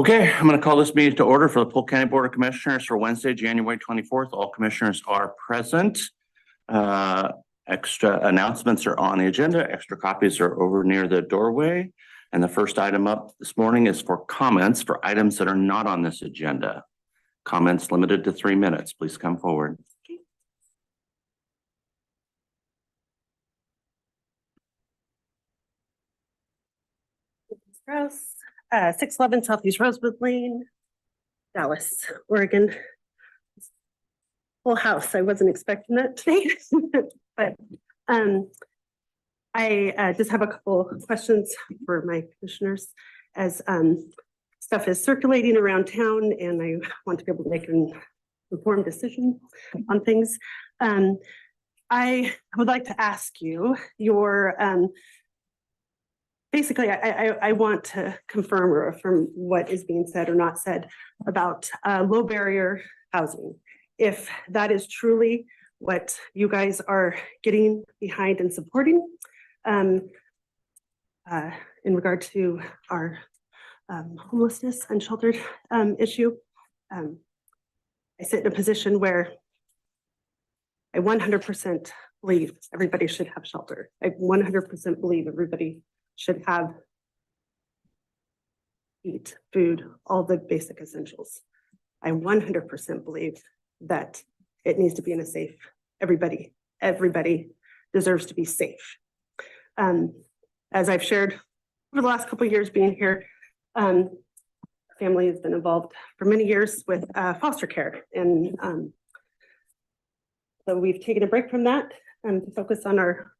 Okay, I'm going to call this meeting to order for the Polk County Board of Commissioners for Wednesday, January 24th. All commissioners are present. Extra announcements are on the agenda. Extra copies are over near the doorway. And the first item up this morning is for comments for items that are not on this agenda. Comments limited to 3 minutes. Please come forward. Rouse, 611 Southeast Rosewood Lane, Dallas, Oregon. Full house. I wasn't expecting that today, but I just have a couple of questions for my commissioners as stuff is circulating around town, and I want to be able to make an informed decision on things. I would like to ask you your basically, I want to confirm or affirm what is being said or not said about low barrier housing. If that is truly what you guys are getting behind and supporting in regard to our homelessness and sheltered issue, I sit in a position where I 100% believe everybody should have shelter. I 100% believe everybody should have eat, food, all the basic essentials. I 100% believe that it needs to be in a safe, everybody deserves to be safe. As I've shared over the last couple of years being here, family has been involved for many years with foster care. And so we've taken a break from that to focus on our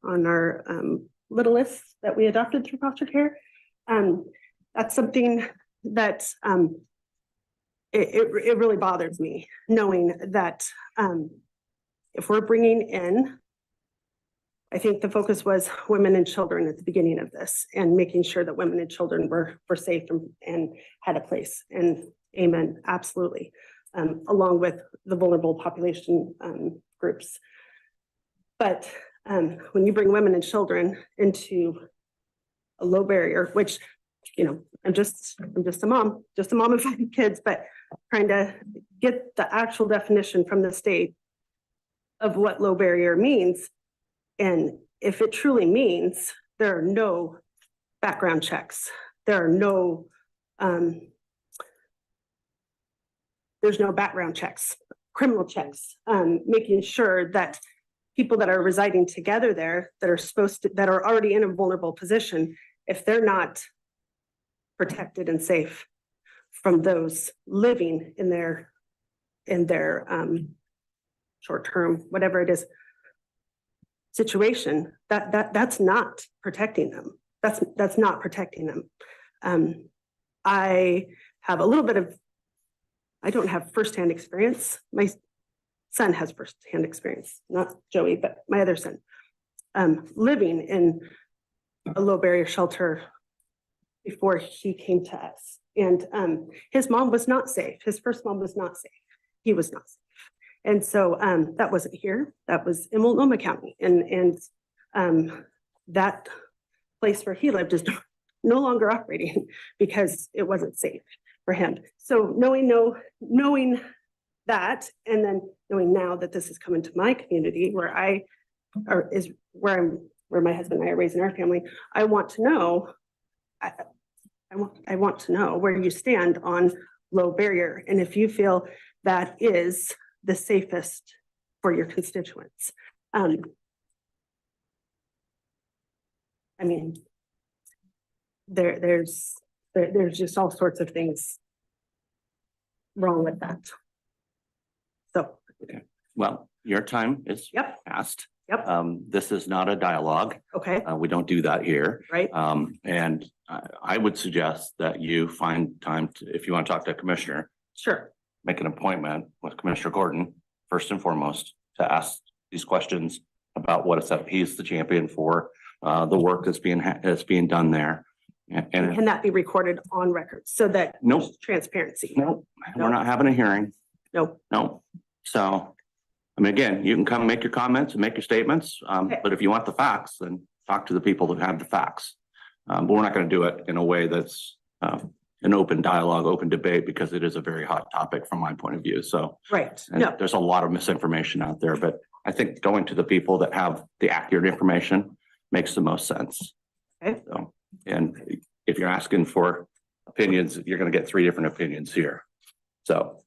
littlest that we adopted through foster care. That's something that it really bothers me, knowing that if we're bringing in, I think the focus was women and children at the beginning of this, and making sure that women and children were safe and had a place. And amen, absolutely, along with the vulnerable population groups. But when you bring women and children into a low barrier, which, you know, I'm just a mom of 5 kids, but trying to get the actual definition from the state of what low barrier means. And if it truly means there are no background checks, there are no, there's no background checks, criminal checks, making sure that people that are residing together there that are already in a vulnerable position, if they're not protected and safe from those living in their short-term, whatever it is, situation, that's not protecting them. That's not protecting them. I have a little bit of, I don't have firsthand experience. My son has firsthand experience, not Joey, but my other son, living in a low barrier shelter before he came to us. And his mom was not safe. His first mom was not safe. He was not safe. And so that wasn't here. That was in Multnomah County. And that place where he lived is no longer operating because it wasn't safe for him. So knowing that, and then knowing now that this is coming to my community where where my husband and I are raising our family, I want to know, I want to know where you stand on low barrier, and if you feel that is the safest for your constituents. I mean, there's just all sorts of things wrong with that. So, okay. Well, your time is passed. Yep. This is not a dialogue. Okay. We don't do that here. Right. And I would suggest that you find time to, if you want to talk to a commissioner. Sure. Make an appointment with Commissioner Gordon, first and foremost, to ask these questions about what it's that he's the champion for, the work that's being done there. And can that be recorded on record so that nope. Transparency? Nope. We're not having a hearing. Nope. No. So, I mean, again, you can come make your comments and make your statements, Okay. but if you want the facts, then talk to the people that have the facts. But we're not going to do it in a way that's an open dialogue, open debate, because it is a very hot topic from my point of view. So Right. and No, there's a lot of misinformation out there, but I think going to the people that have the accurate information makes the most sense. Okay. So, and if you're asking for opinions, you're going to get 3 different opinions here. So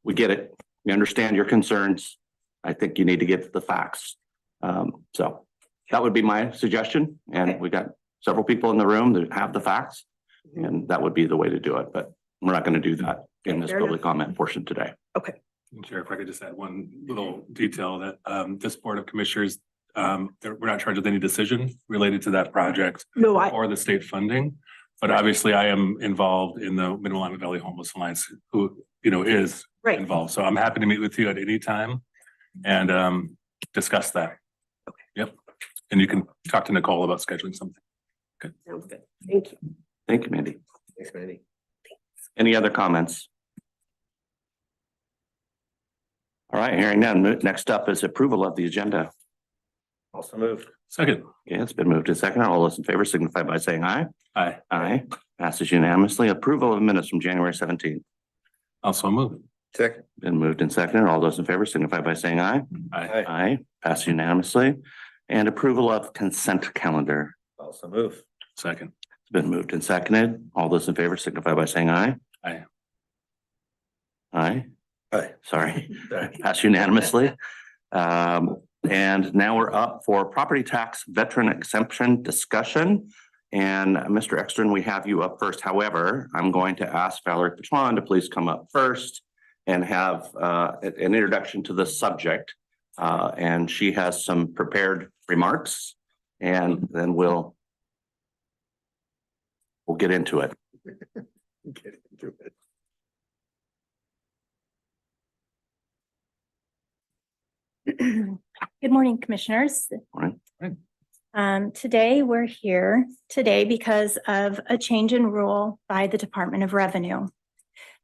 we get it. We understand your concerns. I think you need to get the facts. So that would be my suggestion. And Okay. we got several people in the room that have the facts, and that would be the way to do it. But we're not going to do that in this Fair public enough. comment portion today. Okay. Chair, if I could just add one little detail that this Board of Commissioners, we're not charged with any decision related to that project No, or the state funding. But obviously I am involved in the Mid-Willamette Valley Homeless Alliance, who, is right. involved. So I'm happy to meet with you at any time and discuss that. Okay. Yep. And you can talk to Nicole about scheduling something. Sounds good. Thank you. Thank you, Mandy. Thanks, Mandy. Any other comments? All right, hearing none. Next up is approval of the agenda. Also moved. Second. Okay, it's been moved to second. All those in favor signify by saying aye. Aye. Aye. Passes unanimously. Approval of minutes from January 17th. Also move. Second. Been moved and seconded. All those in favor signify by saying aye. Aye. Aye. Passes unanimously. And approval of consent calendar. Also move. Second. It's been moved and seconded. All those in favor signify by saying aye. Aye. Aye. Aye. Sorry. Sorry. Pass unanimously. And now we're up for property tax veteran exemption discussion. And Mr. Exton, we have you up first. However, I'm going to ask Valerie Patron to please come up first and have an introduction to the subject. And she has some prepared remarks, and then we'll get into it. Get into it. Good morning, Commissioners. Morning. Today we're here because of a change in rule by the Department of Revenue.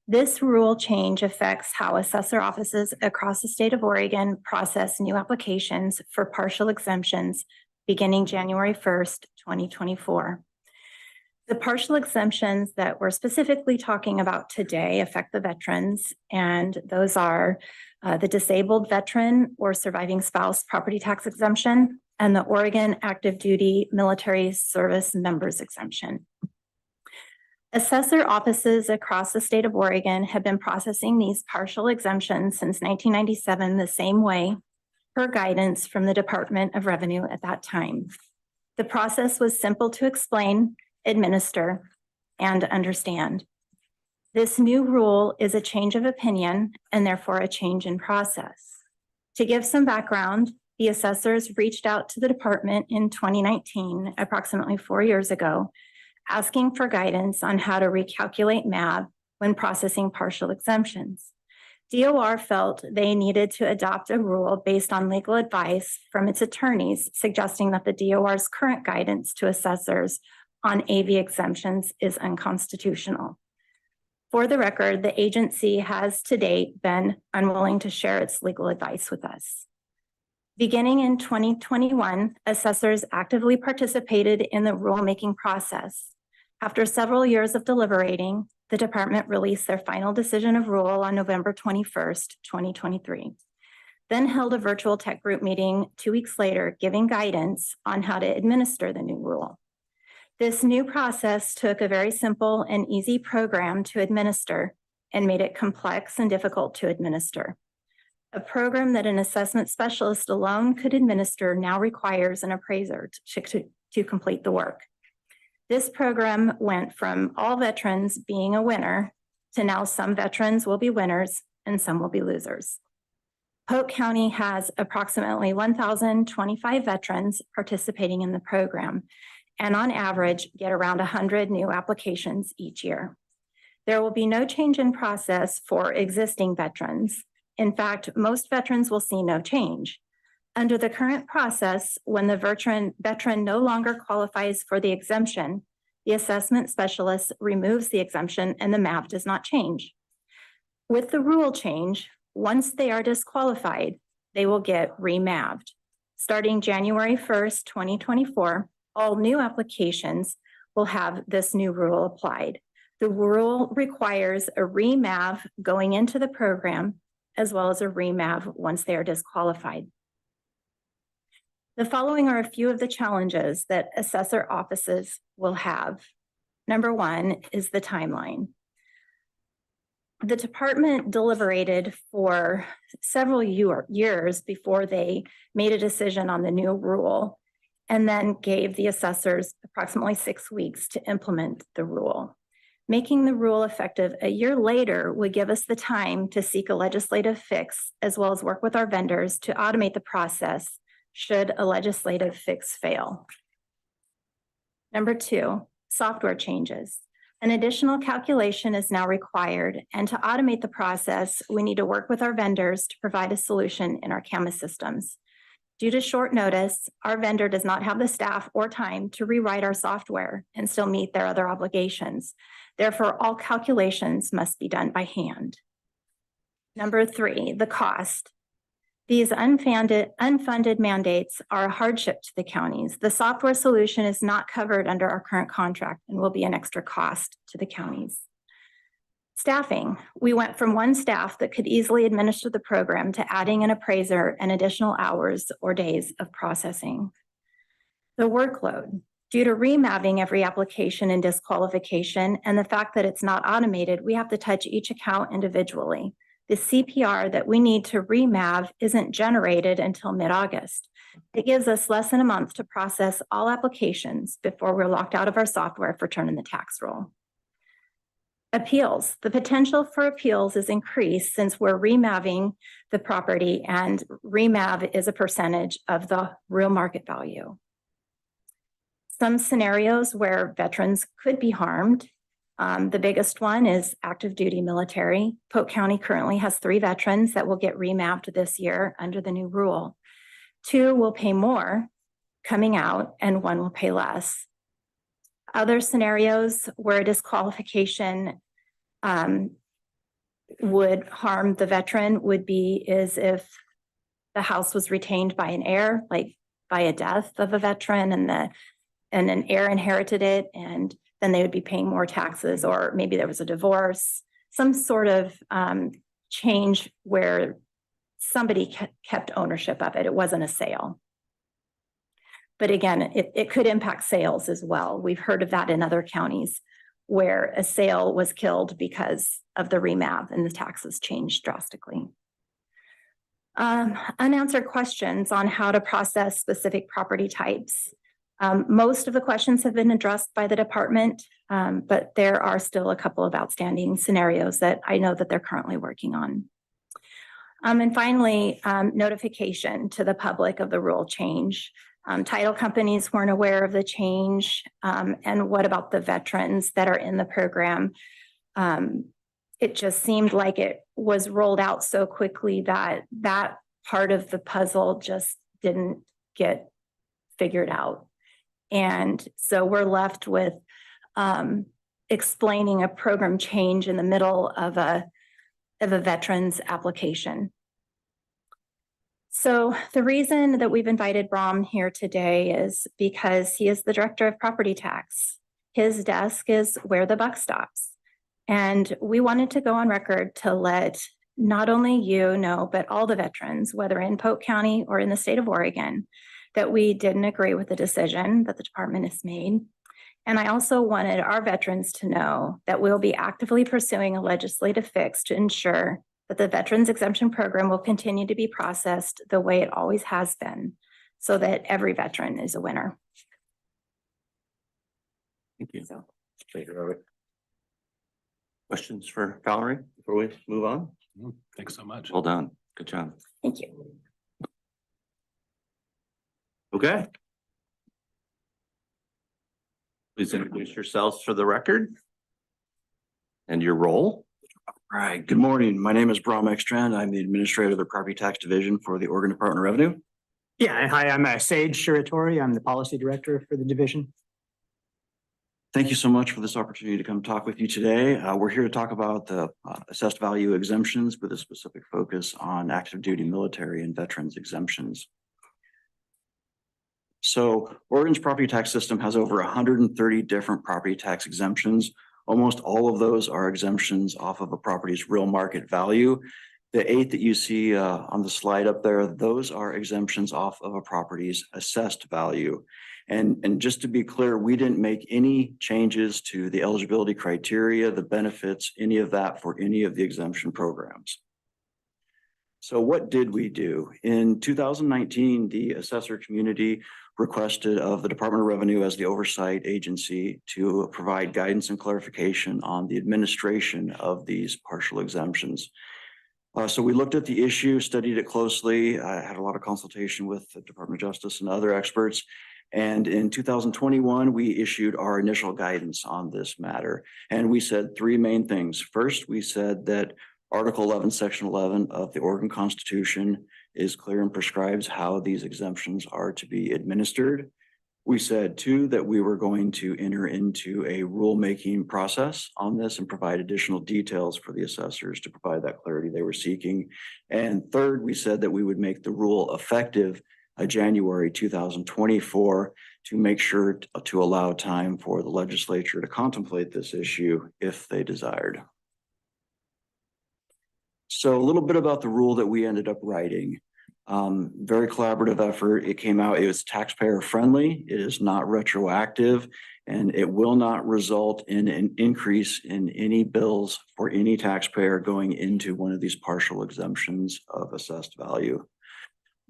This rule change affects how assessor offices across the state of Oregon process new applications for partial exemptions beginning January 1st, 2024. The partial exemptions that we're specifically talking about today affect the veterans, and those are the disabled veteran or surviving spouse property tax exemption and the Oregon active duty military service members exemption. Assessor offices across the state of Oregon have been processing these partial exemptions since 1997 the same way, per guidance from the Department of Revenue at that time. The process was simple to explain, administer, and understand. This new rule is a change of opinion and therefore a change in process. To give some background, the assessors reached out to the department in 2019, approximately 4 years ago, asking for guidance on how to recalculate MAB when processing partial exemptions. DOR felt they needed to adopt a rule based on legal advice from its attorneys, suggesting that the DOR's current guidance to assessors on AV exemptions is unconstitutional. For the record, the agency has to date been unwilling to share its legal advice with us. Beginning in 2021, assessors actively participated in the rulemaking process. After several years of deliberating, the department released their final decision of rule on November 21st, 2023, then held a virtual tech group meeting 2 weeks later, giving guidance on how to administer the new rule. This new process took a very simple and easy program to administer and made it complex and difficult to administer. A program that an assessment specialist alone could administer now requires an appraiser to complete the work. This program went from all veterans being a winner to now some veterans will be winners and some will be losers. Polk County has approximately 1,025 veterans participating in the program, and on average get around 100 new applications each year. There will be no change in process for existing veterans. In fact, most veterans will see no change. Under the current process, when the veteran no longer qualifies for the exemption, the assessment specialist removes the exemption and the MAB does not change. With the rule change, once they are disqualified, they will get remapped. Starting January 1st, 2024, all new applications will have this new rule applied. The rule requires a REMAV going into the program, as well as a REMAV once they are disqualified. The following are a few of the challenges that assessor offices will have. Number one is the timeline. The department deliberated for several years before they made a decision on the new rule, and then gave the assessors approximately 6 weeks to implement the rule. Making the rule effective a year later would give us the time to seek a legislative fix, as well as work with our vendors to automate the process should a legislative fix fail. Number two, software changes. An additional calculation is now required, and to automate the process, we need to work with our vendors to provide a solution in our CAMA systems. Due to short notice, our vendor does not have the staff or time to rewrite our software and still meet their other obligations. Therefore, all calculations must be done by hand. Number three, the cost. These unfunded mandates are a hardship to the counties. The software solution is not covered under our current contract and will be an extra cost to the counties. Staffing. We went from one staff that could easily administer the program to adding an appraiser and additional hours or days of processing. The workload. Due to remapping every application and disqualification and the fact that it's not automated, we have to touch each account individually. The CPR that we need to remap isn't generated until mid-August. It gives us less than a month to process all applications before we're locked out of our software for turning the tax roll. Appeals. The potential for appeals is increased since we're remapping the property, and remap is a percentage of the real market value. Some scenarios where veterans could be harmed. The biggest one is active duty military. Polk County currently has 3 veterans that will get remapped this year under the new rule. 2 will pay more coming out and 1 will pay less. Other scenarios where disqualification would harm the veteran is if the house was retained by an heir, like by a death of a veteran, and an heir inherited it, and then they would be paying more taxes, or maybe there was a divorce, some sort of change where somebody kept ownership of it. It wasn't a sale. But again, it could impact sales as well. We've heard of that in other counties where a sale was killed because of the remap and the taxes changed drastically. Unanswered questions on how to process specific property types. Most of the questions have been addressed by the department, but there are still a couple of outstanding scenarios that I know that they're currently working on. And finally, notification to the public of the rule change. Title companies weren't aware of the change, and what about the veterans that are in the program? It just seemed like it was rolled out so quickly that that part of the puzzle just didn't get figured out. And so we're left with explaining a program change in the middle of a veteran's application. So the reason that we've invited Brom here today is because he is the director of property tax. His desk is where the buck stops. And we wanted to go on record to let not only you know, but all the veterans, whether in Polk County or in the state of Oregon, that we didn't agree with the decision that the department has made. And I also wanted our veterans to know that we'll be actively pursuing a legislative fix to ensure that the Veterans Exemption Program will continue to be processed the way it always has been, so that every veteran is a winner. Thank you. So, Thank you, Robert. Questions for Valerie before we move on? Thanks so much. Well done. Good job. thank you. Okay. Please introduce yourselves for the record and your role. All right, good morning. My name is Brom Ekstrand. I'm the administrator of the Property Tax Division for the Oregon Department of Revenue. Yeah, and hi, I'm Sage Shiratori. I'm the policy director for the division. Thank you so much for this opportunity to come talk with you today. We're here to talk about the assessed value exemptions with a specific focus on active duty military and veterans exemptions. So Oregon's property tax system has over 130 different property tax exemptions, Almost all of those are exemptions off of a property's real market value. The 8 that you see on the slide up there, those are exemptions off of a property's assessed value. And just to be clear, we didn't make any changes to the eligibility criteria, the benefits, any of that for any of the exemption programs. So what did we do? In 2019, the assessor community requested of the Department of Revenue as the oversight agency to provide guidance and clarification on the administration of these partial exemptions. So we looked at the issue, studied it closely. I had a lot of consultation with the Department of Justice and other experts. And in 2021, we issued our initial guidance on this matter. And we said 3 main things. First, we said that Article 11, Section 11 of the Oregon Constitution is clear and prescribes how these exemptions are to be administered. We said 2, that we were going to enter into a rulemaking process on this and provide additional details for the assessors to provide that clarity they were seeking. And 3rd, we said that we would make the rule effective January 2024 to make sure to allow time for the legislature to contemplate this issue if they desired. So a little bit about the rule that we ended up writing. Very collaborative effort. It came out, it was taxpayer friendly. It is not retroactive, and it will not result in an increase in any bills for any taxpayer going into one of these partial exemptions of assessed value.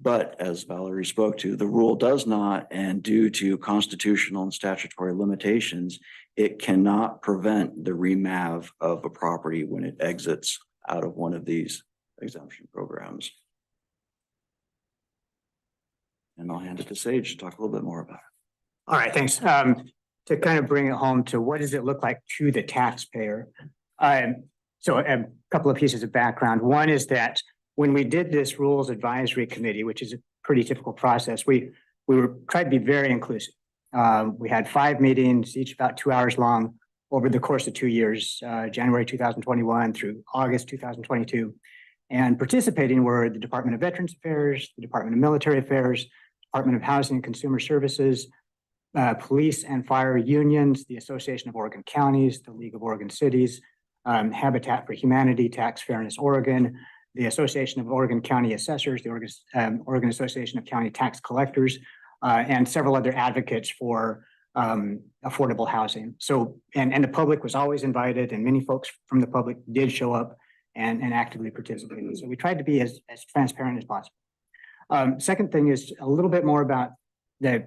But as Valerie spoke to, the rule does not, and due to constitutional and statutory limitations, it cannot prevent the remav of a property when it exits out of one of these exemption programs. And I'll hand it to Sage to talk a little bit more about it. All right, thanks. To kind of bring it home to what does it look like to the taxpayer? So a couple of pieces of background. One is that when we did this rules advisory committee, which is a pretty typical process, we were trying to be very inclusive. We had 5 meetings, each about 2 hours long over the course of 2 years, January 2021 through August 2022. And participating were the Department of Veterans Affairs, the Department of Military Affairs, Department of Housing and Consumer Services, police and fire unions, the Association of Oregon Counties, the League of Oregon Cities, Habitat for Humanity, Tax Fairness Oregon, the Association of Oregon County Assessors, the Oregon Association of County Tax Collectors, and several other advocates for affordable housing. So, and the public was always invited, and many folks from the public did show up and actively participated. So we tried to be as transparent as possible. Second thing is a little bit more about the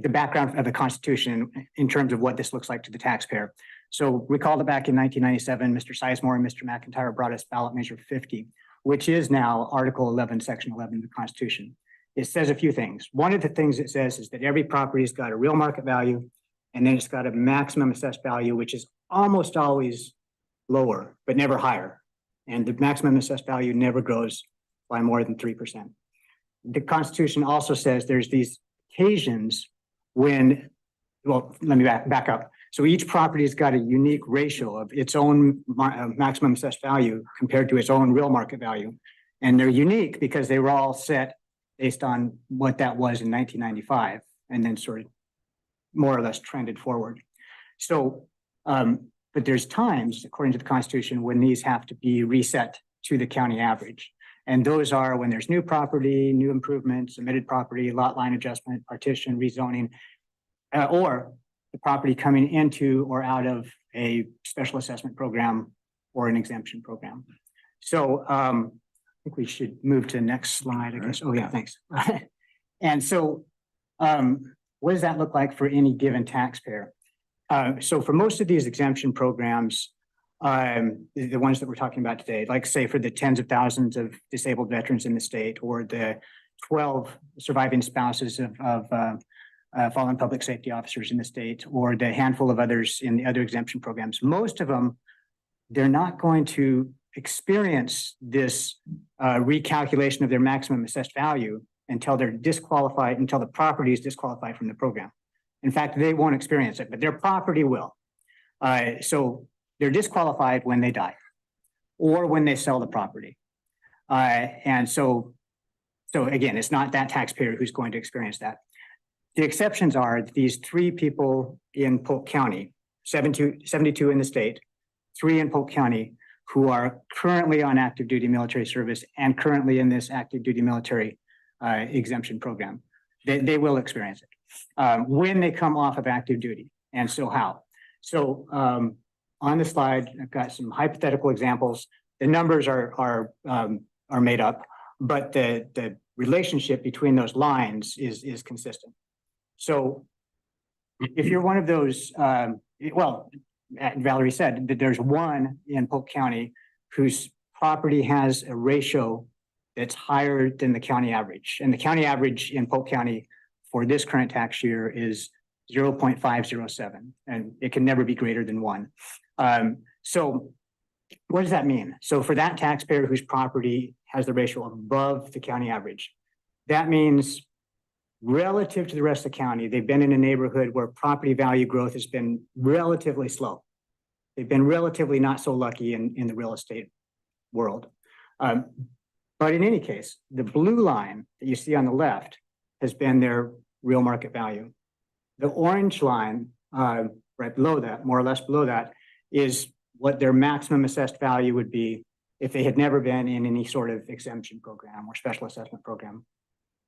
background of the Constitution in terms of what this looks like to the taxpayer. So recall that back in 1997, Mr. Sizemore and Mr. McIntyre brought us ballot measure 50, which is now Article 11, Section 11 of the Constitution. It says a few things. One of the things it says is that every property's got a real market value, and then it's got a maximum assessed value, which is almost always lower, but never higher. And the maximum assessed value never grows by more than 3%. The Constitution also says there's these occasions when, well, let me back up. So each property's got a unique ratio of its own maximum assessed value compared to its own real market value. And they're unique because they were all set based on what that was in 1995, and then sort of more or less trended forward. So, but there's times, according to the Constitution, when these have to be reset to the county average. And those are when there's new property, new improvements, submitted property, lot line adjustment, partition, rezoning, or the property coming into or out of a special assessment program or an exemption program. So I think we should move to the next slide, I guess. Oh yeah, thanks. And so what does that look like for any given taxpayer? So for most of these exemption programs, the ones that we're talking about today, like say for the tens of thousands of disabled veterans in the state, or the 12 surviving spouses of fallen public safety officers in the state, or the handful of others in the other exemption programs, most of them, they're not going to experience this recalculation of their maximum assessed value until they're disqualified, until the property is disqualified from the program. In fact, they won't experience it, but their property will. So they're disqualified when they die or when they sell the property. And so again, it's not that taxpayer who's going to experience that. The exceptions are these 3 people in Polk County 72 in the state, 3 in Polk County, who are currently on active duty military service and currently in this active duty military exemption program. They will experience it when they come off of active duty. And so how? So on the slide, I've got some hypothetical examples. The numbers are made up, but the relationship between those lines is consistent. So if you're one of those, well, Valerie said that there's one in Polk County whose property has a ratio that's higher than the county average. And the county average in Polk County for this current tax year is 0.507, and it can never be greater than 1. So what does that mean? So for that taxpayer whose property has the ratio above the county average, that means relative to the rest of the county, they've been in a neighborhood where property value growth has been relatively slow. They've been relatively not so lucky in the real estate world. But in any case, the blue line that you see on the left has been their real market value. The orange line right below that, more or less below that, is what their maximum assessed value would be if they had never been in any sort of exemption program or special assessment program.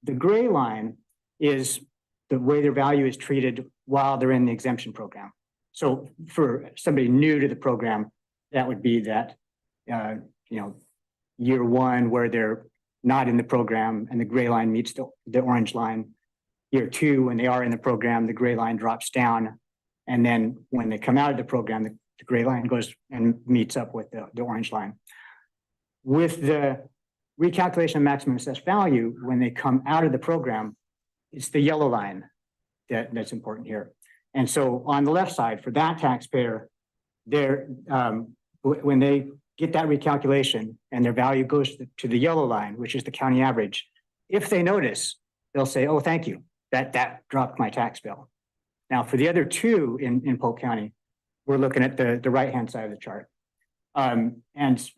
The gray line is the way their value is treated while they're in the exemption program. So for somebody new to the program, that would be that, year 1 where they're not in the program and the gray line meets the orange line. Year 2, when they are in the program, the gray line drops down. And then when they come out of the program, the gray line goes and meets up with the orange line. With the recalculation of maximum assessed value, when they come out of the program, it's the yellow line that's important here. And so on the left side, for that taxpayer, when they get that recalculation and their value goes to the yellow line, which is the county average, if they notice, they'll say, oh, thank you, that dropped my tax bill. Now, for the other 2 in Polk County, we're looking at the right-hand side of the chart. And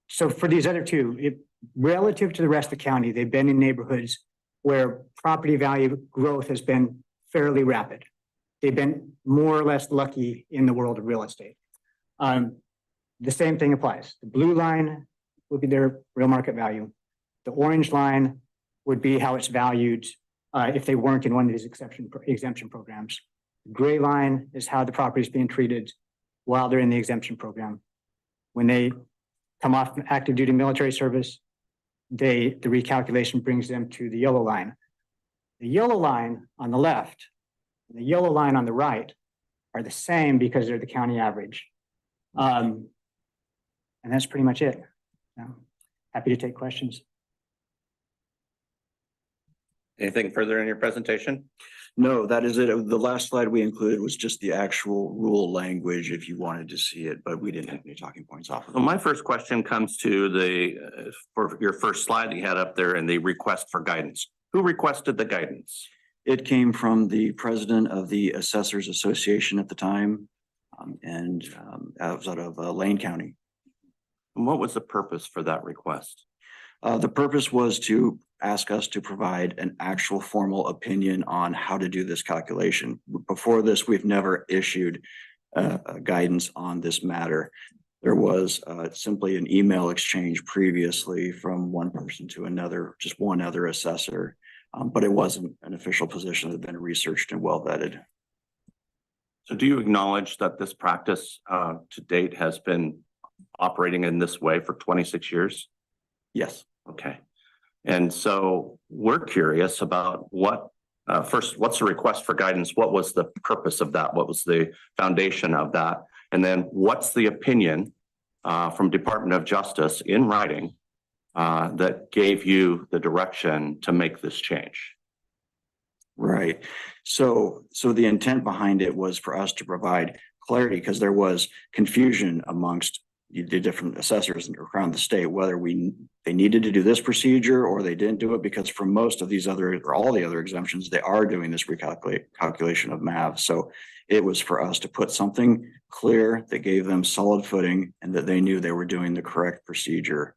so for these other 2, relative to the rest of the county, they've been in neighborhoods where property value growth has been fairly rapid. They've been more or less lucky in the world of real estate. The same thing applies. The blue line would be their real market value. The orange line would be how it's valued if they weren't in one of these exemption programs. The gray line is how the property is being treated while they're in the exemption program. When they come off active duty military service, the recalculation brings them to the yellow line. The yellow line on the left and the yellow line on the right are the same because they're the county average. And that's pretty much it. Happy to take questions. Anything further in your presentation? No, that is it. The last slide we included was just the actual rule language if you wanted to see it, but we didn't have any talking points off of it. Well, my first question comes to for your first slide that you had up there and the request for guidance. Who requested the guidance? It came from the president of the Assessors Association at the time, and out of Lane County. And what was the purpose for that request? The purpose was to ask us to provide an actual formal opinion on how to do this calculation. Before this, we've never issued guidance on this matter. There was simply an email exchange previously from one person to another, just one other assessor, but it wasn't an official position that had been researched and well vetted. So do you acknowledge that this practice to date has been operating in this way for 26 years? Yes. Okay. And so we're curious about what, first, what's the request for guidance? What was the purpose of that? What was the foundation of that? And then what's the opinion from Department of Justice in writing that gave you the direction to make this change? Right. So the intent behind it was for us to provide clarity because there was confusion amongst the different assessors around the state, whether they needed to do this procedure or they didn't do it, because for most of these other or all the other exemptions, they are doing this calculation of MAV. So it was for us to put something clear that gave them solid footing and that they knew they were doing the correct procedure.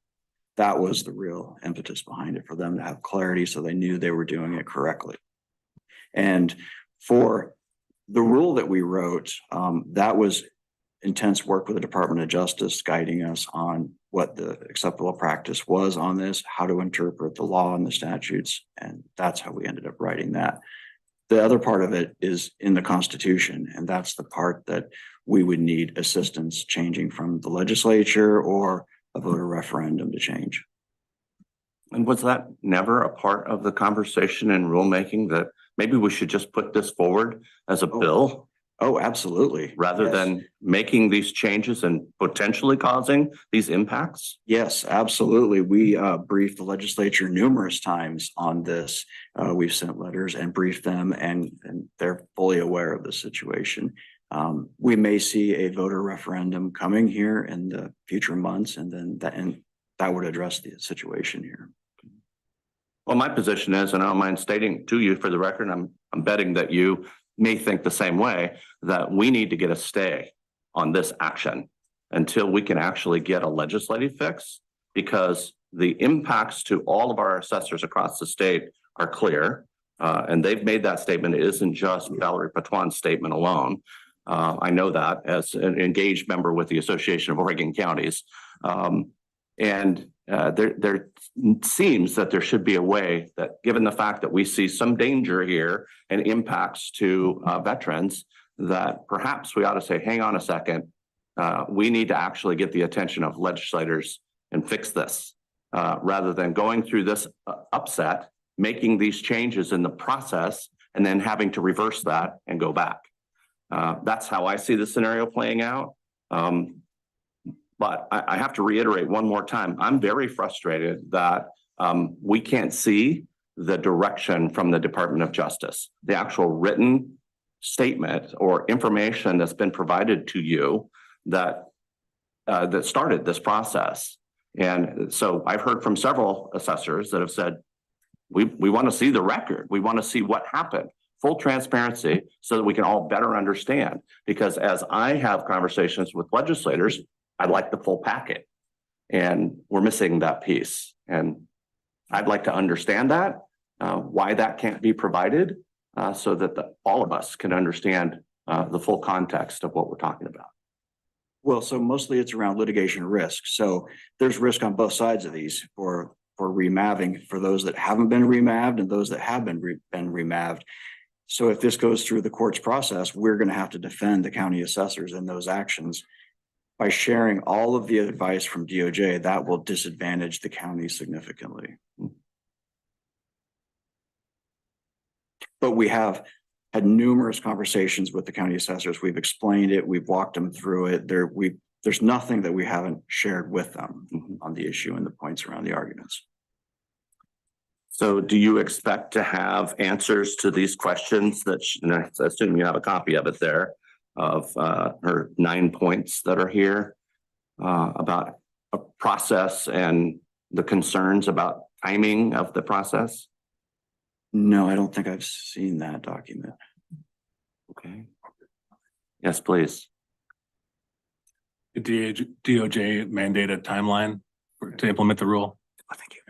That was the real impetus behind it, for them to have clarity so they knew they were doing it correctly. And for The rule that we wrote, that was intense work with the Department of Justice guiding us on what the acceptable practice was on this, how to interpret the law and the statutes, and that's how we ended up writing that. The other part of it is in the Constitution, and that's the part that we would need assistance changing from the legislature or a voter referendum to change. And was that never a part of the conversation in rulemaking that maybe we should just put this forward as a bill Oh, absolutely. rather Yes. than making these changes and potentially causing these impacts? Yes, absolutely. We briefed the legislature numerous times on this. We've sent letters and briefed them, and they're fully aware of the situation. We may see a voter referendum coming here in the future months, and then that would address the situation here. Well, my position is, and I don't mind stating to you for the record, I'm betting that you may think the same way, that we need to get a stay on this action until we can actually get a legislative fix, because the impacts to all of our assessors across the state are clear. And they've made that statement. It isn't just Valerie Patuan's statement alone. I know that as an engaged member with the Association of Oregon Counties. There seems that there should be a way that, given the fact that we see some danger here and impacts to veterans, that perhaps we ought to say, hang on a second, we need to actually get the attention of legislators and fix this, rather than going through this upset, making these changes in the process, and then having to reverse that and go back. That's how I see the scenario playing out. But I have to reiterate one more time, I'm very frustrated that we can't see the direction from the Department of Justice. The actual written statement or information that's been provided to you that started this process. And so I've heard from several assessors that have said, we want to see the record. We want to see what happened. Full transparency so that we can all better understand. Because as I have conversations with legislators, I'd like the full packet, and we're missing that piece. And I'd like to understand that, why that can't be provided, so that all of us can understand the full context of what we're talking about. Well, so mostly it's around litigation risk. So there's risk on both sides of these for remapping, for those that haven't been remapped and those that have been remapped. So if this goes through the court's process, we're going to have to defend the county assessors in those actions. By sharing all of the advice from DOJ, that will disadvantage the county significantly. But we have had numerous conversations with the county assessors. We've explained it. We've walked them through it. There's nothing that we haven't shared with them on the issue and the points around the arguments. So do you expect to have answers to these questions that, I assume you have a copy of it there, of her 9 points that are here about a process and the concerns about timing of the process? No, I don't think I've seen that document. Okay. Yes, please. Did DOJ mandate a timeline to implement the rule? Thank you.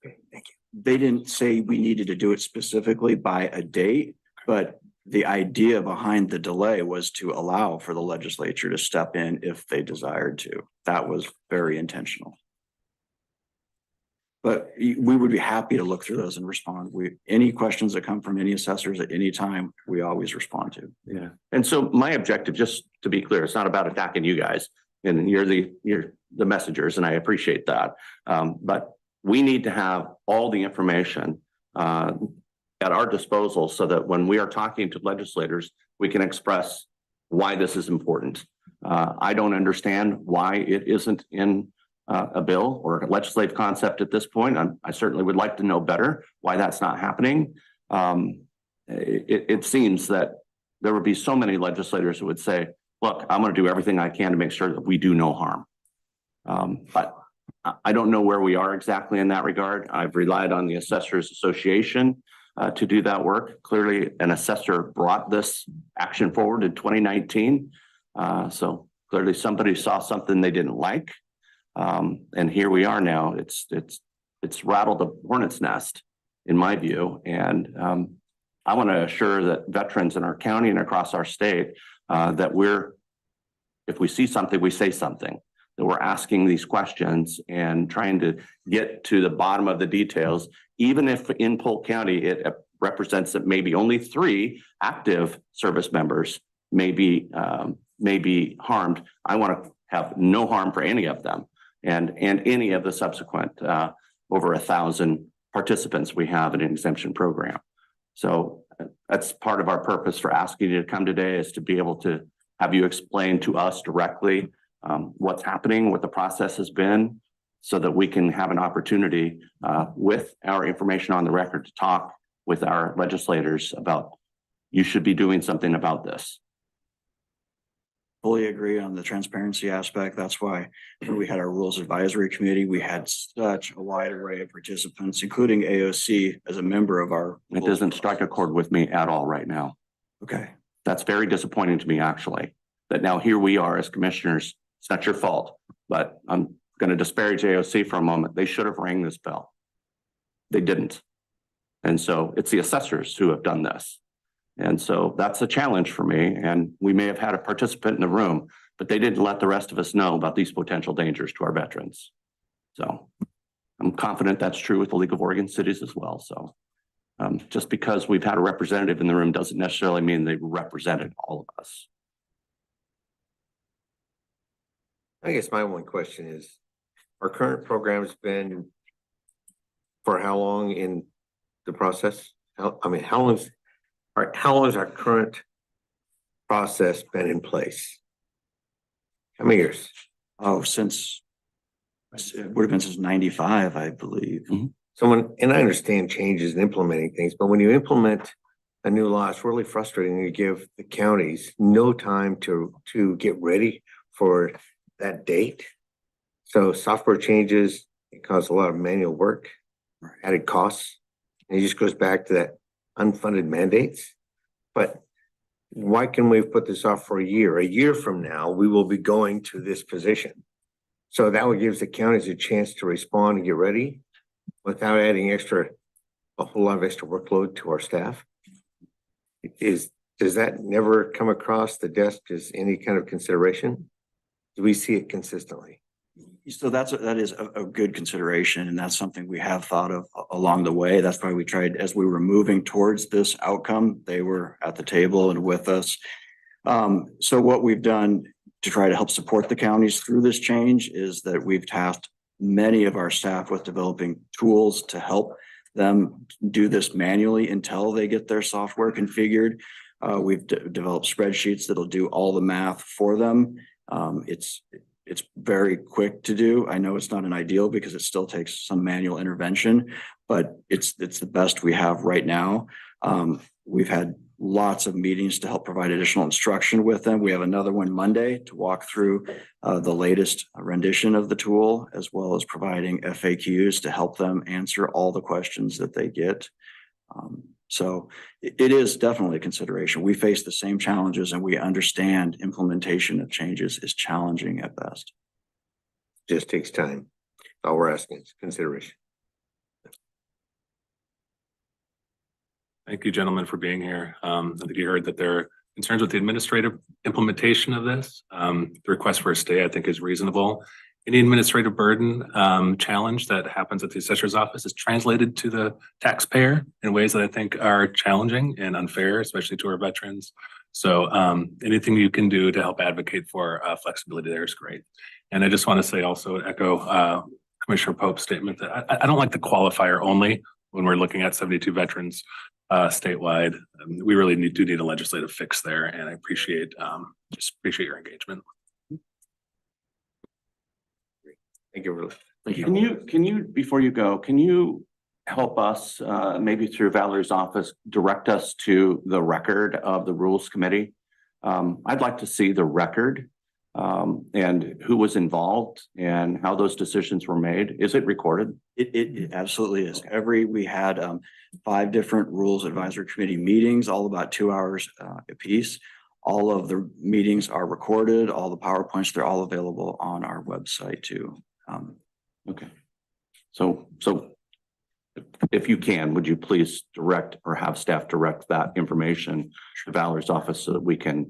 Okay, thank you. They didn't say we needed to do it specifically by a date, but the idea behind the delay was to allow for the legislature to step in if they desired to. That was very intentional. But we would be happy to look through those and respond. Any questions that come from any assessors at any time, we always respond to. Yeah. And so my objective, just to be clear, it's not about attacking you guys, and you're the messengers, and I appreciate that. But we need to have all the information at our disposal so that when we are talking to legislators, we can express why this is important. I don't understand why it isn't in a bill or a legislative concept at this point. I certainly would like to know better why that's not happening. It seems that there would be so many legislators who would say, look, I'm going to do everything I can to make sure that we do no harm. But I don't know where we are exactly in that regard. I've relied on the Assessors Association to do that work. Clearly, an assessor brought this action forward in 2019. So clearly somebody saw something they didn't like. And here we are now. It's rattled the hornet's nest, in my view. And I want to assure that veterans in our county and across our state, that if we see something, we say something, that we're asking these questions and trying to get to the bottom of the details, even if in Polk County, it represents that maybe only 3 active service members may be harmed. I want to have no harm for any of them and any of the subsequent over 1,000 participants we have in an exemption program. So that's part of our purpose for asking you to come today, is to be able to have you explain to us directly what's happening, what the process has been, so that we can have an opportunity with our information on the record to talk with our legislators about, you should be doing something about this. Fully agree on the transparency aspect. That's why when we had our Rules Advisory Committee, we had such a wide array of participants, including AOC as a member of our. It doesn't strike a chord with me at all right now. Okay. That's very disappointing to me, actually, that now here we are as commissioners. It's not your fault, but I'm going to disparage AOC for a moment. They should have rang this bell. They didn't. And so it's the assessors who have done this. And so that's a challenge for me. And we may have had a participant in the room, but they didn't let the rest of us know about these potential dangers to our veterans. So I'm confident that's true with the League of Oregon Cities as well. So just because we've had a representative in the room doesn't necessarily mean they've represented all of us. I guess my one question is, our current program's been for how long in the process? How long has our current process been in place? How many years? Oh, it would have been since 95, I believe. Mm-hmm. And I understand changes and implementing things, but when you implement a new law, it's really frustrating. You give the counties no time to get ready for that date. So software changes, it causes a lot of manual work, added costs. And it just goes back to that unfunded mandates. But why can we put this off for a year? A year from now, we will be going to this position. So that would give the counties a chance to respond and get ready without adding a whole lot of extra workload to our staff. Does that never come across the desk as any kind of consideration? Do we see it consistently? So that is a good consideration, and that's something we have thought of along the way. That's why we tried, as we were moving towards this outcome, they were at the table and with us. So what we've done to try to help support the counties through this change is that we've tasked many of our staff with developing tools to help them do this manually until they get their software configured. We've developed spreadsheets that'll do all the math for them. It's very quick to do. I know it's not an ideal because it still takes some manual intervention, but it's the best we have right now. We've had lots of meetings to help provide additional instruction with them. We have another one Monday to walk through the latest rendition of the tool, as well as providing FAQs to help them answer all the questions that they get. So it is definitely a consideration. We face the same challenges, and we understand implementation of changes is challenging at best. Just takes time. All we're asking is consideration. Thank you, gentlemen, for being here. I think you heard that there are concerns with the administrative implementation of this. The request for a stay, I think, is reasonable. Any administrative burden challenge that happens at the assessor's office is translated to the taxpayer in ways that I think are challenging and unfair, especially to our veterans. So anything you can do to help advocate for flexibility there is great. And I just want to say also echo Commissioner Pope's statement that I don't like the qualifier only when we're looking at 72 veterans statewide. We really do need a legislative fix there, and I appreciate your engagement. Thank you. Thank you. Can you, before you go, can you help us, maybe through Valerie's office, direct us to the record of the Rules Committee? I'd like to see the record and who was involved and how those decisions were made. Is it recorded? It absolutely is. We had 5 different Rules Advisory Committee meetings, all about 2 hours apiece. All of the meetings are recorded, all the PowerPoints, they're all available on our website too. Okay. So if you can, would you please direct or have staff direct that information to Valerie's office so that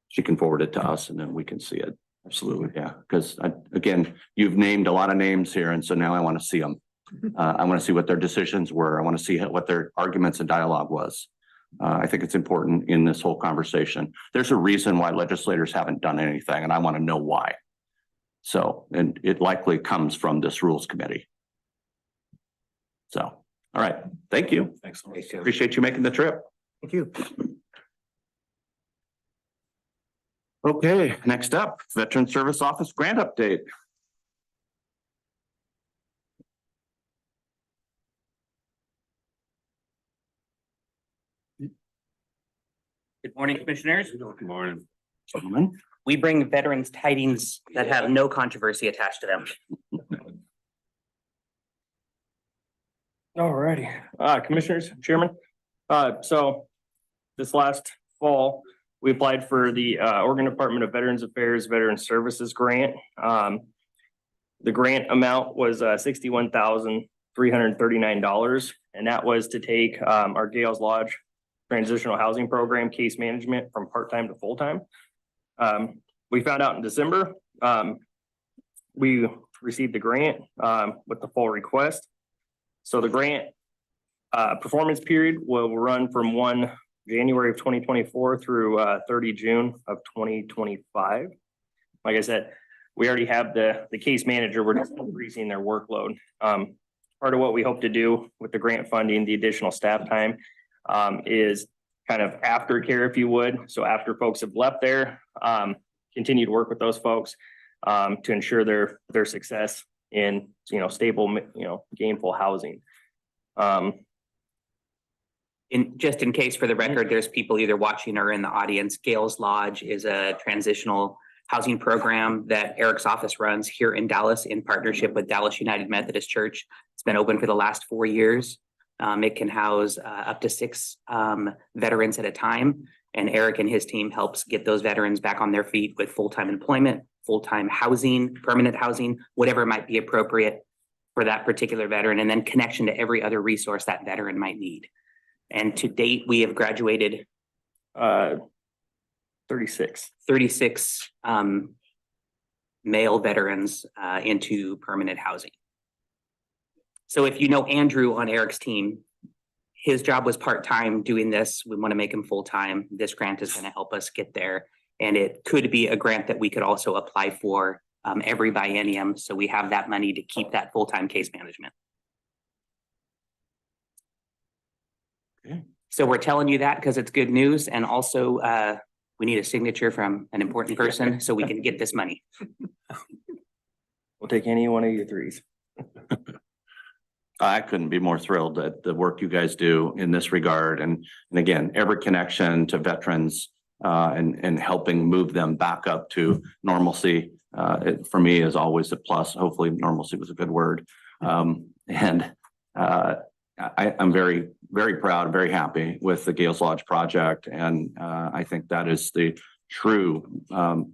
she can forward it to us and then we can see it. Absolutely. Yeah. Because again, you've named a lot of names here. And so now I want to see them. I want to see what their decisions were. I want to see what their arguments and dialogue was. I think it's important in this whole conversation. There's a reason why legislators haven't done anything, and I want to know why. So, and it likely comes from this rules committee. So, all right. Thank you. Excellent. Appreciate you making the trip. Thank you. Okay, next up, Veteran Service Office grant update. Good morning, commissioners. Good morning. Gentlemen. We bring veterans tidings that have no controversy attached to them. Alrighty, commissioners, chairman. So this last fall, we applied for the Oregon Department of Veterans Affairs Veteran Services Grant. The grant amount was $61,339, and that was to take our Gales Lodge Transitional Housing Program case management from part-time to full-time. We found out in December, we received the grant with the full request. So the grant performance period will run from 1 January of 2024 through 30 June of 2025. Like I said, we already have the case manager. We're just increasing their workload. Part of what we hope to do with the grant funding, the additional staff time, is kind of aftercare, if you would. So after folks have left there, continue to work with those folks to ensure their success in, stable, gainful housing. Just in case for the record, there's people either watching or in the audience. Gales Lodge is a transitional housing program that Eric's office runs here in Dallas in partnership with Dallas United Methodist Church. It's been open for the last 4 years. It can house up to 6 veterans at a time. And Eric and his team helps get those veterans back on their feet with full-time employment, full-time housing, permanent housing, whatever might be appropriate for that particular veteran, and then connection to every other resource that veteran might need. And to date, we have graduated 36 male veterans into permanent housing. So if you know Andrew on Eric's team, his job was part-time doing this. We want to make him full-time. This grant is going to help us get there. And it could be a grant that we could also apply for every biennium. So we have that money to keep that full-time case management. Okay. So we're telling you that because it's good news. And also we need a signature from an important person so we can get this money. We'll take any one of your threes. I couldn't be more thrilled at the work you guys do in this regard. And again, every connection to veterans and helping move them back up to normalcy, for me is always a plus. Hopefully normalcy was a good word. I'm very, very proud, very happy with the Gales Lodge project. And I think that is the true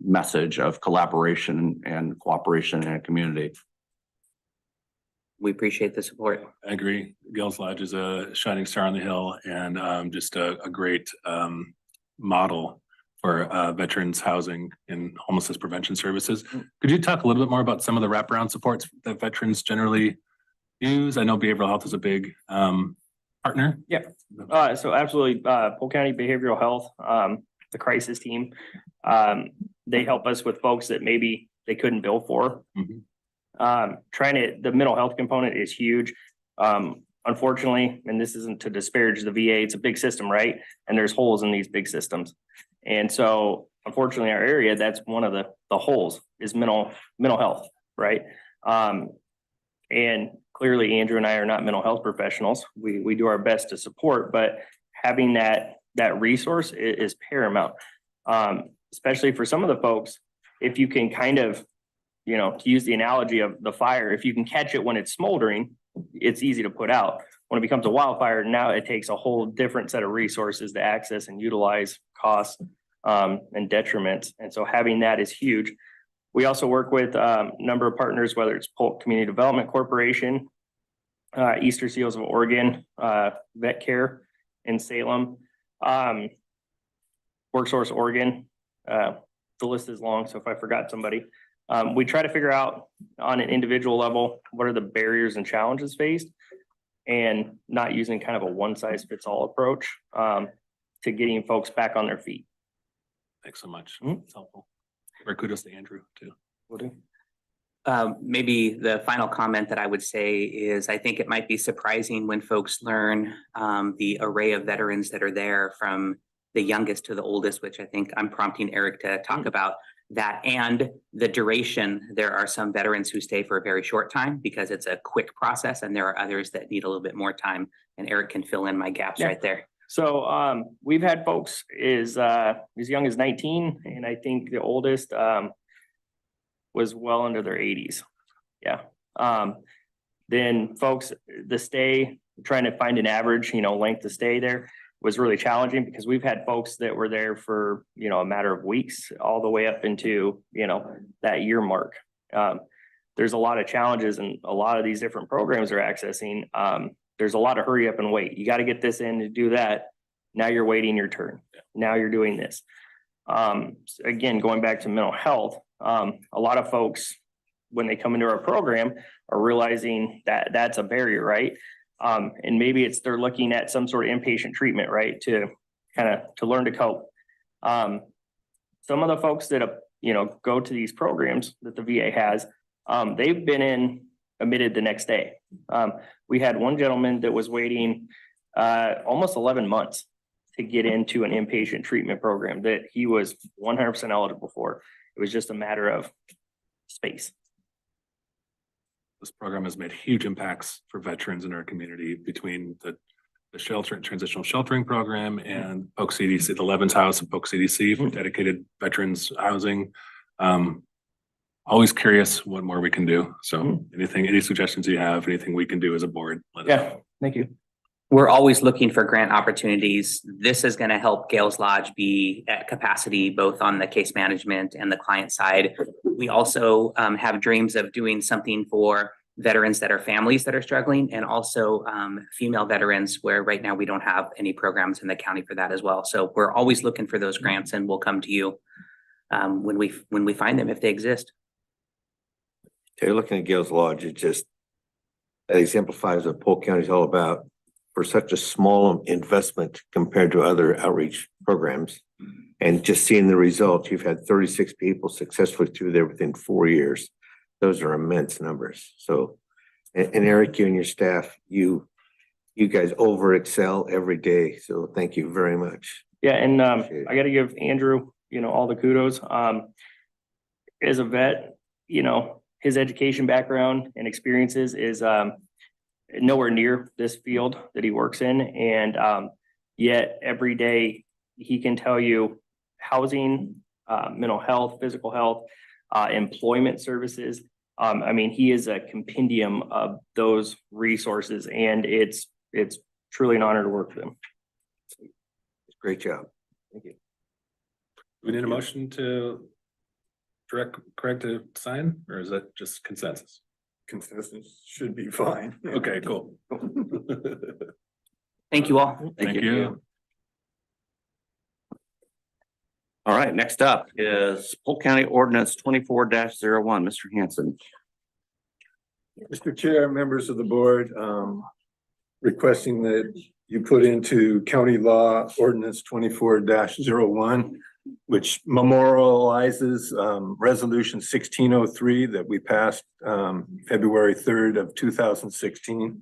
message of collaboration and cooperation in a community. We appreciate the support. I agree. Gales Lodge is a shining star on the hill and just a great model for veterans housing and homelessness prevention services. Could you talk a little bit more about some of the wraparound supports that veterans generally use? I know behavioral health is a big partner. Yeah, so absolutely. Polk County Behavioral Health, the crisis team, they help us with folks that maybe they couldn't bill for. Mm-hmm. The mental health component is huge. Unfortunately, and this isn't to disparage the VA, it's a big system, right? And there's holes in these big systems. And so unfortunately, our area, that's one of the holes is mental health, right? And clearly Andrew and I are not mental health professionals. We do our best to support, but having that resource is paramount. Especially for some of the folks, if you can kind of, to use the analogy of the fire, if you can catch it when it's smoldering, it's easy to put out. When it becomes a wildfire, now it takes a whole different set of resources to access and utilize costs and detriments. And so having that is huge. We also work with a number of partners, whether it's Polk Community Development Corporation, Easter Seals of Oregon, Vet Care in Salem, WorkSource Oregon. The list is long, so if I forgot somebody, we try to figure out on an individual level, what are the barriers and challenges faced, and not using kind of a one size fits all approach to getting folks back on their feet. Thanks so much. It's helpful. Or kudos to Andrew too. Maybe the final comment that I would say is I think it might be surprising when folks learn the array of veterans that are there, from the youngest to the oldest, which I think I'm prompting Eric to talk about that, and the duration. There are some veterans who stay for a very short time because it's a quick process, and there are others that need a little bit more time, and Eric can fill in my gaps right there. So we've had folks as young as 19, and I think the oldest was well into their 80s. Yeah. Then folks, the stay, trying to find an average, length to stay there was really challenging, because we've had folks that were there for, a matter of weeks, all the way up into, that year mark. There's a lot of challenges, and a lot of these different programs are accessing. There's a lot of hurry up and wait. You got to get this in to do that. Now you're waiting your turn. Now you're doing this. Again, going back to mental health, a lot of folks, when they come into our program, are realizing that that's a barrier, right? And maybe they're looking at some sort of inpatient treatment, right, to learn to cope. Some of the folks that go to these programs that the VA has, they've been admitted the next day. We had one gentleman that was waiting almost 11 months to get into an inpatient treatment program that he was 100% eligible for. It was just a matter of space. This program has made huge impacts for veterans in our community, between the shelter and transitional sheltering program and Polk CDC, the Levens House and Polk CDC for dedicated veterans housing. Always curious what more we can do. So any suggestions you have, anything we can do as a board? Let us know. Thank you. We're always looking for grant opportunities. This is going to help Gales Lodge be at capacity, both on the case management and the client side. We also have dreams of doing something for veterans that are families that are struggling, and also female veterans, where right now we don't have any programs in the county for that as well. So we're always looking for those grants, and we'll come to you when we find them, if they exist. You're looking at Gales Lodge, that exemplifies what Polk County is all about. For such a small investment compared to other outreach programs, and just seeing the results, you've had 36 people successfully through there within 4 years. Those are immense numbers. So, and Eric, you and your staff, you guys over excel every day. So thank you very much. Yeah, and I got to give Andrew, all the kudos. As a vet, his education background and experiences is nowhere near this field that he works in, and yet every day he can tell you housing, mental health, physical health, employment services. He is a compendium of those resources, and it's truly an honor to work with him. Great job. Thank you. We need a motion to direct Craig to sign, or is that just consensus? Consensus should be fine. Okay, cool. Thank you all. Thank you. All right, next up is Polk County Ordinance 24-01, Mr. Hanson. Mr. Chair, members of the board, requesting that you put into County Law Ordinance 24-01, which memorializes Resolution 1603 that we passed February 3rd of 2016.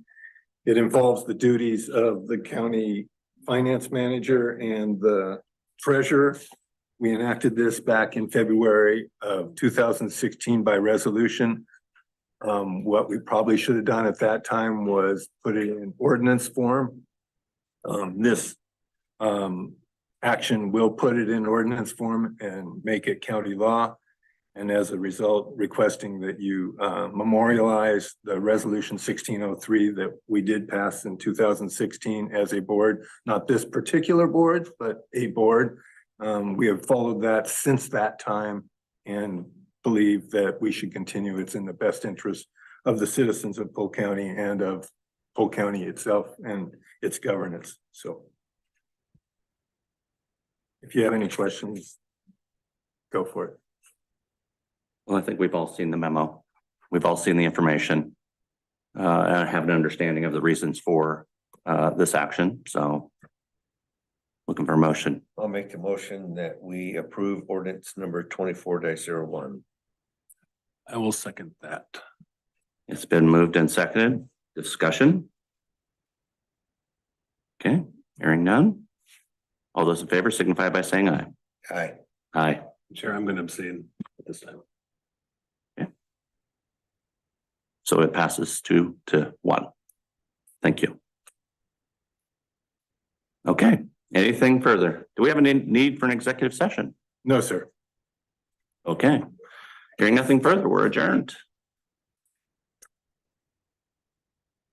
It involves the duties of the county finance manager and the treasurer. We enacted this back in February of 2016 by resolution. What we probably should have done at that time was put it in ordinance form. This action will put it in ordinance form and make it county law. And as a result, requesting that you memorialize the resolution 1603 that we did pass in 2016 as a board, not this particular board, but a board. We have followed that since that time and believe that we should continue. It's in the best interest of the citizens of Polk County and of Polk County itself and its governance, so. If you have any questions, go for it. Well, I think we've all seen the memo. We've all seen the information. And have an understanding of the reasons for this action, so. Looking for a motion. I'll make the motion that we approve ordinance number 24-01. I will second that. It's been moved and seconded. Discussion. Okay, hearing none. All those in favor signify by saying aye. Aye. Aye. Chair, I'm going to abstain at this time. So it passes 2-1. Thank you. Okay, anything further? Do we have any need for an executive session? No, sir. Okay, hearing nothing further, we're adjourned.